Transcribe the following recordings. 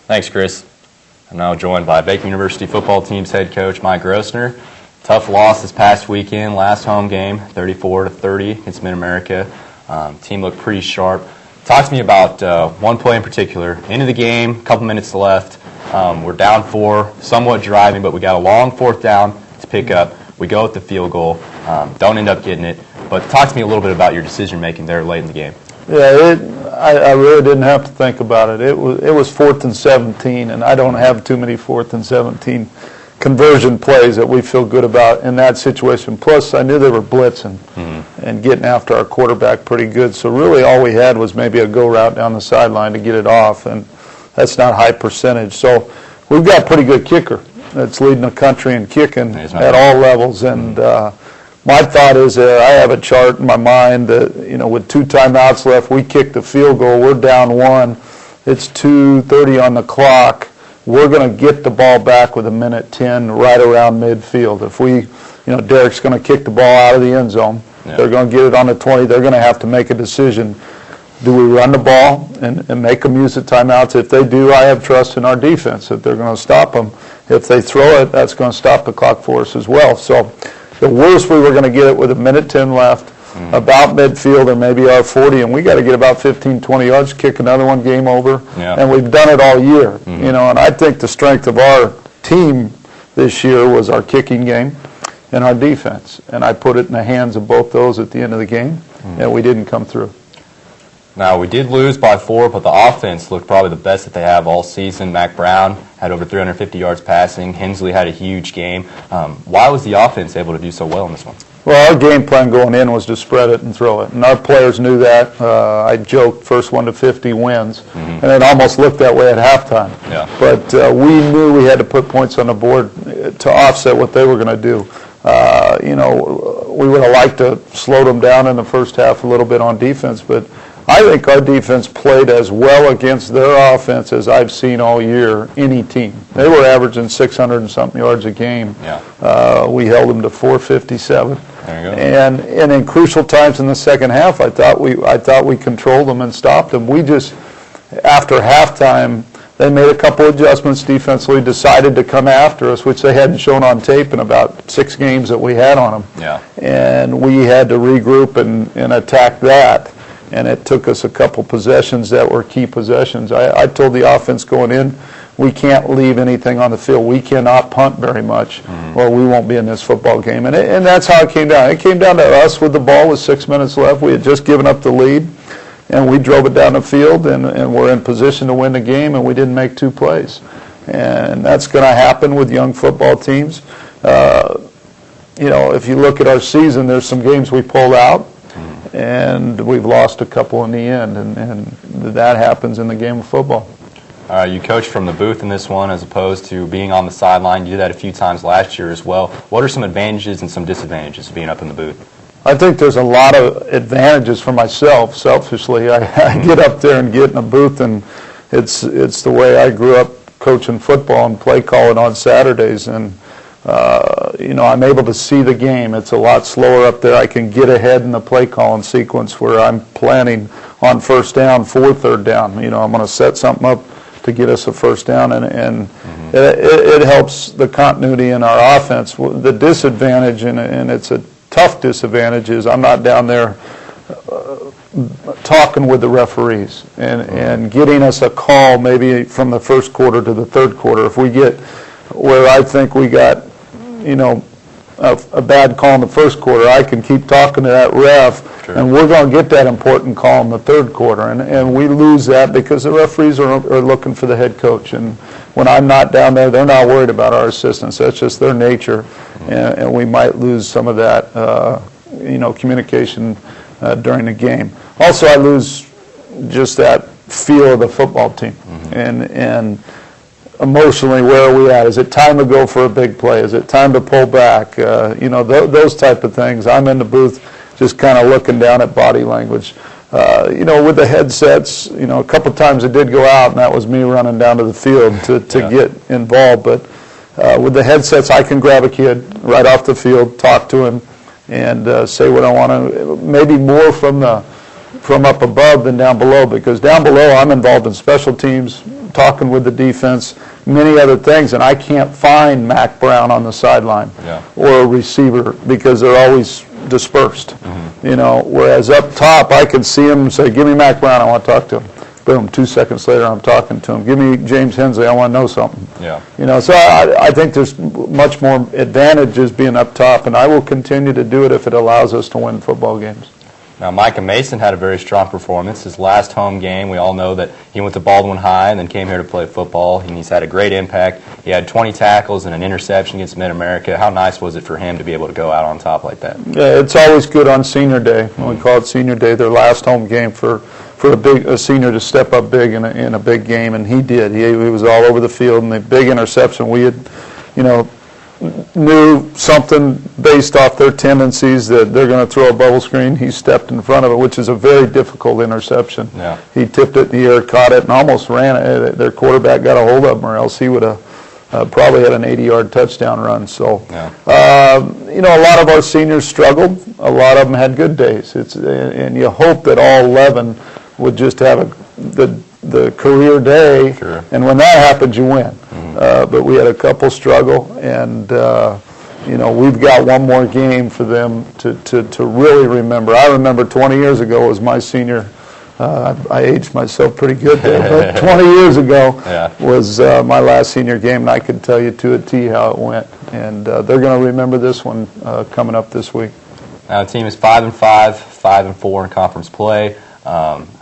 Thanks, Chris. I'm now joined by Bacon University football team's head coach Mike Grossner. Tough loss this past weekend, last home game, 34-30 against Mid-America. Team looked pretty sharp. Talk to me about one play in particular. End of the game, a couple minutes left. We're down 4, somewhat driving, but we got a long 4th down to pick up. We go with the field goal, don't end up getting it. But talk to me a little bit about your decision-making there late in the game. Yeah, I really didn't have to think about it. It was 4th and 17, and I don't have too many 4th and 17 conversion plays that we feel good about in that situation. Plus, I knew they were blitzing and getting after our quarterback pretty good. So really all we had was maybe a go route down the sideline to get it off, and that's not high percentage. So we've got a pretty good kicker that's leading the country in kicking at all levels. And my thought is I have a chart in my mind that, with 2 timeouts left, we kick the field goal, we're down 1. It's 2:30 on the clock. We're going to get the ball back with 1:10 right around midfield. If Derek's going to kick the ball out of the end zone. Yeah. They're going to get it on the 20. They're going to have to make a decision. Do we run the ball and make them use the timeouts? If they do, I have trust in our defense that they're going to stop them. If they throw it, that's going to stop the clock for us as well. So the worst we were going to get it with 1:10 left, about midfield or maybe our 40, and we got to get about 15, 20 yards, kick another one, game over. Yeah. And we've done it all year. And I think the strength of our team this year was our kicking game and our defense. And I put it in the hands of both those at the end of the game, and we didn't come through. Now, we did lose by 4, but the offense looked probably the best that they have all season. Mac Brown had over 350 yards passing. Hensley had a huge game. Why was the offense able to do so well in this one? Well, our game plan going in was to spread it and throw it, and our players knew that. I joked, first 1 to 50 wins, and it almost looked that way at halftime. Yeah. But we knew we had to put points on the board to offset what they were going to do. We would have liked to slow them down in the first half a little bit on defense, but I think our defense played as well against their offense as I've seen all year, any team. They were averaging 600 and something yards a game. Yeah. We held them to 457. There you go. And in crucial times in the second half, I thought we controlled them and stopped them. We just, after halftime, they made a couple adjustments defensively, decided to come after us, which they hadn't shown on tape in about 6 games that we had on them. Yeah. And we had to regroup and attack that. And it took us a couple possessions that were key possessions. I told the offense going in, we can't leave anything on the field. We cannot punt very much, or we won't be in this football game. And that's how it came down. It came down to us with the ball with 6 minutes left. We had just given up the lead, and we drove it down the field, and we're in position to win the game, and we didn't make 2 plays. And that's going to happen with young football teams. If you look at our season, there's some games we pulled out, and we've lost a couple in the end, and that happens in the game of football. You coached from the booth in this one as opposed to being on the sideline. You did that a few times last year as well. What are some advantages and some disadvantages of being up in the booth? I think there's a lot of advantages for myself, selfishly. I get up there and get in a booth, and it's the way I grew up coaching football and play calling on Saturdays, and I'm able to see the game. It's a lot slower up there. I can get ahead in the play calling sequence where I'm planning on first down for third down. I'm going to set something up to get us a first down, and it helps the continuity in our offense. The disadvantage, and it's a tough disadvantage, is I'm not down there talking with the referees and getting us a call maybe from the first quarter to the third quarter. If we get where I think we got a bad call in the first quarter, I can keep talking to that ref, sure, and we're going to get that important call in the third quarter, and we lose that because the referees are looking for the head coach, and when I'm not down there, they're not worried about our assistants. That's just their nature, and we might lose some of that communication during the game. Also, I lose just that feel of the football team, and emotionally, where are we at? Is it time to go for a big play? Is it time to pull back? Those type of things. I'm in the booth just kind of looking down at body language. With the headsets, a couple times it did go out, and that was me running down to the field to get involved. But with the headsets, I can grab a kid right off the field, talk to him, and say what I want to, maybe more from up above than down below, because down below I'm involved in special teams, talking with the defense, many other things, and I can't find Mac Brown on the sideline or a receiver because they're always dispersed. Whereas up top, I can see him and say, give me Mac Brown, I want to talk to him. Boom, 2 seconds later, I'm talking to him. Give me James Hensley, I want to know something. So I think there's much more advantages being up top, and I will continue to do it if it allows us to win football games. Now, Micah Mason had a very strong performance. His last home game, we all know that he went to Baldwin High and then came here to play football, and he's had a great impact. He had 20 tackles and an interception against Mid-America. How nice was it for him to be able to go out on top like that? Yeah, it's always good on Senior Day. We call it Senior Day, their last home game for a senior to step up big in a big game, and he did. He was all over the field, and the big interception, we had, knew something based off their tendencies that they're going to throw a bubble screen. He stepped in front of it, which is a very difficult interception. He tipped it in the air, caught it, and almost ran it. Their quarterback got a hold of him, or else he would have probably had an 80-yard touchdown run. So, a lot of our seniors struggled. A lot of them had good days. And you hope that all 11 would just have the career day, and when that happens, you win. But we had a couple struggle, and we've got one more game for them to really remember. I remember 20 years ago was my senior. I aged myself pretty good there, but 20 years ago was my last senior game, and I can tell you to a T how it went. And they're going to remember this one coming up this week. Now the team is 5-5, 5-4 in conference play.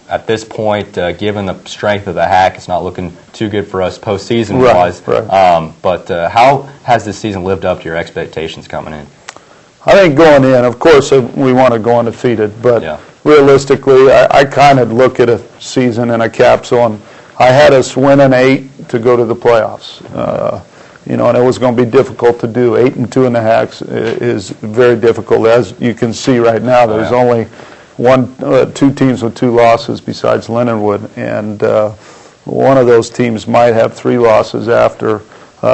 At this point, given the strength of the Hack, it's not looking too good for us postseason-wise. But how has this season lived up to your expectations coming in? I think going in, of course, we want to go undefeated. But realistically, I kind of look at a season in a capsule, and I had us winning 8 to go to the playoffs. And it was going to be difficult to do. 8-2 in the Hacks is very difficult. As you can see right now, there's only two teams with 2 losses besides Lindenwood, and one of those teams might have 3 losses after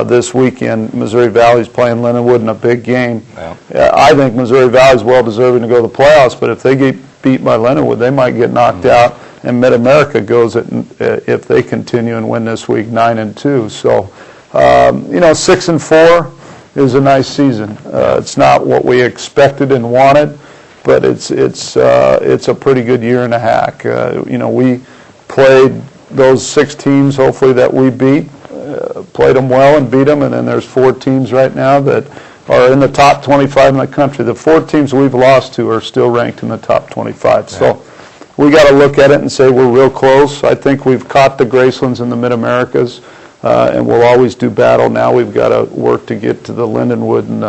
this weekend. Missouri Valley's playing Lindenwood in a big game. I think Missouri Valley's well deserving to go to the playoffs, but if they get beat by Lindenwood, they might get knocked out, and Mid-America goes if they continue and win this week 9-2. So 6-4 is a nice season. It's not what we expected and wanted, but it's a pretty good year and a Hack. We played those 6 teams, hopefully, that we beat, played them well and beat them, and then there's 4 teams right now that are in the top 25 in the country. The 4 teams we've lost to are still ranked in the top 25. So we got to look at it and say we're real close. I think we've caught the Gracelands and the Mid-Americas, and we'll always do battle. Now we've got to work to get to the Lindenwood and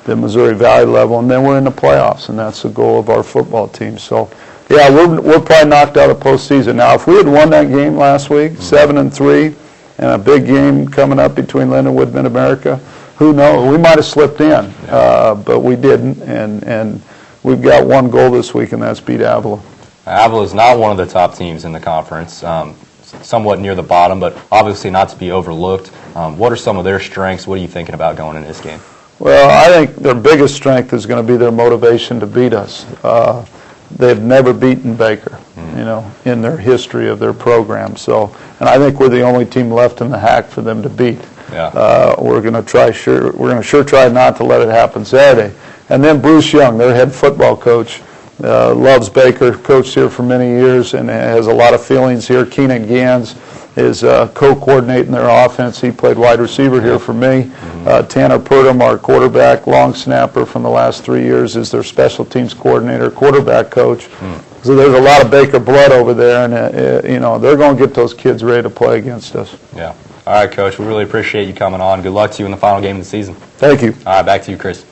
the Missouri Valley level, and then we're in the playoffs, and that's the goal of our football team. So, we're probably knocked out of postseason. Now, if we had won that game last week, 7-3, and a big game coming up between Lindenwood and Mid-America, who knows? We might have slipped in, but we didn't, and we've got one goal this week, and that's beat Avila. Avila is not one of the top teams in the conference, somewhat near the bottom, but obviously not to be overlooked. What are some of their strengths? What are you thinking about going in this game? Well, I think their biggest strength is going to be their motivation to beat us. They've never beaten Baker, in their history of their program. So, and I think we're the only team left in the Hack for them to beat. We're going to try not to let it happen Saturday. And then Bruce Young, their head football coach, loves Baker, coached here for many years, and has a lot of feelings here. Keenan Gans is co-coordinating their offense. He played wide receiver here for me. Tanner Purdom, our quarterback, long snapper from the last 3 years, is their special teams coordinator, quarterback coach. So there's a lot of Baker blood over there, and they're going to get those kids ready to play against us. All right, Coach, we really appreciate you coming on. Good luck to you in the final game of the season. Thank you. All right, back to you, Chris.